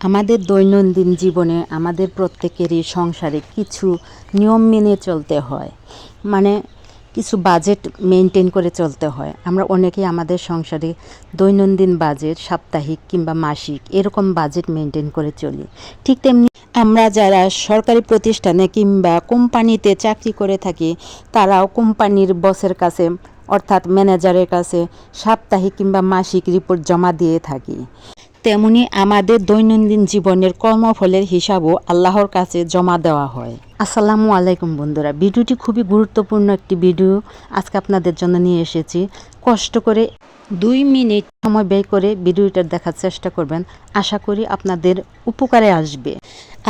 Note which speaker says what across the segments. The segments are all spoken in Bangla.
Speaker 1: আমাদের দৈনন্দিন জীবনে আমাদের প্রত্যেকেরই সংসারে কিছু নিয়ম মেনে চলতে হয়, মানে কিছু বাজেট মেনটেন করে চলতে হয়। আমরা অনেকেই আমাদের সংসারে দৈনন্দিন বাজেট সাপ্তাহিক কিংবা মাসিক এরকম বাজেট মেনটেন করে চলি। ঠিক তেমনি আমরা যারা সরকারি প্রতিষ্ঠানে কিংবা কোম্পানিতে চাকরি করে থাকি, তারাও কোম্পানির বসের কাছে অর্থাৎ ম্যানেজারের কাছে সাপ্তাহিক কিংবা মাসিক রিপোর্ট জমা দিয়ে থাকি। তেমনি আমাদের দৈনন্দিন জীবনের কর্মফলের হিসাবও আল্লাহর কাছে জমা দেওয়া হয়। আসসালামু আলাইকুম বন্ধুরা, ভিডিওটি খুবই গুরুত্বপূর্ণ একটি ভিডিও আজকে আপনাদের জন্য নিয়ে এসেছি। কষ্ট করে 2 মিনিট সময় ব্যয় করে ভিডিওটা দেখার চেষ্টা করবেন, আশা করি আপনাদের উপকারে আসবে।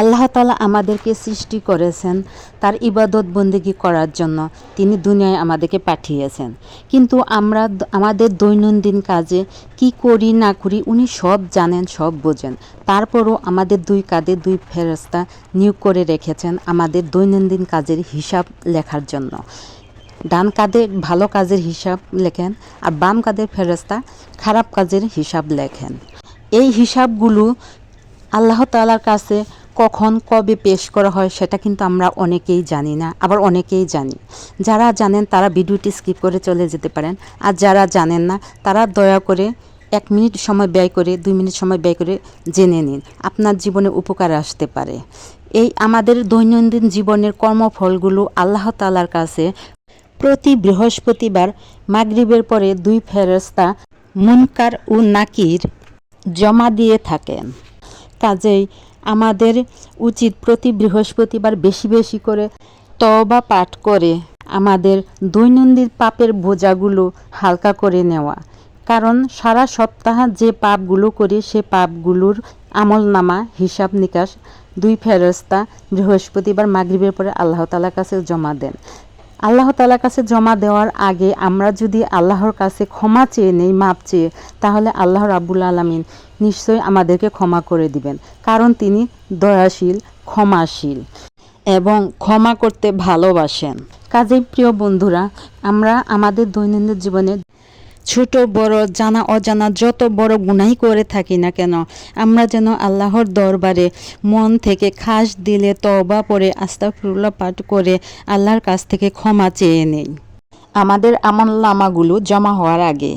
Speaker 1: আল্লাহ তাআলা আমাদেরকে সৃষ্টি করেছেন তার ইবাদত বন্দেগী করার জন্য, তিনি দুনিয়ায় আমাদেরকে পাঠিয়েছেন। কিন্তু আমরা আমাদের দৈনন্দিন কাজে কি করি না করি উনি সব জানেন, সব বোঝেন। তারপরও আমাদের 2 কাঁধে 2 ফেরেশতা নিয়োগ করে রেখেছেন আমাদের দৈনন্দিন কাজের হিসাব লেখার জন্য। ডান কাঁধে ভালো কাজের হিসাব লেখেন আর বাম কাঁধের ফেরেশতা খারাপ কাজের হিসাব লেখেন। এই হিসাবগুলো আল্লাহ তাআলার কাছে কখন কবে পেশ করা হয় সেটা কিন্তু আমরা অনেকেই জানি না, আবার অনেকেই জানি। যারা জানেন তারা ভিডিওটি স্কিপ করে চলে যেতে পারেন, আর যারা জানেন না তারা দয়া করে 1 মিনিট সময় ব্যয় করে 2 মিনিট সময় ব্যয় করে জেনে নিন, আপনার জীবনে উপকারে আসতে পারে। এই আমাদের দৈনন্দিন জীবনের কর্মফলগুলো আল্লাহ তাআলার কাছে প্রতি বৃহস্পতিবার মাগরিবের পরে 2 ফেরেশতা মুনকার ও নাকির জমা দিয়ে থাকেন। কাজেই আমাদের উচিত প্রতি বৃহস্পতিবার বেশি বেশি করে তওবা পাঠ করে আমাদের দৈনন্দিন পাপের বোঝাগুলো হালকা করে নেওয়া। কারণ সারা সপ্তাহ যে পাপগুলো করি সে পাপগুলোর আমলনামা হিসাব নিকাশ 2 ফেরেশতা বৃহস্পতিবার মাগরিবের পরে আল্লাহ তাআলার কাছে জমা দেন। আল্লাহ তাআলার কাছে জমা দেওয়ার আগে আমরা যদি আল্লাহর কাছে ক্ষমা চেয়ে নেই, মাপ চেয়ে, তাহলে আল্লাহ রাব্বুল আলামিন নিশ্চয়ই আমাদেরকে ক্ষমা করে দিবেন। কারণ তিনি দয়াশীল, ক্ষমাশীল এবং ক্ষমা করতে ভালোবাসেন। কাজেই প্রিয় বন্ধুরা, আমরা আমাদের দৈনন্দিন জীবনে ছোট বড় জানা অজানা যত বড় গুনাহ করে থাকি না কেন, আমরা যেন আল্লাহর দরবারে মন থেকে খাস দিলে তওবা পড়ে আস্তাগফিরুল্লাহ পাঠ করে আল্লাহর কাছ থেকে ক্ষমা চেয়ে নেই আমাদের আমলনামাগুলো জমা হওয়ার আগে।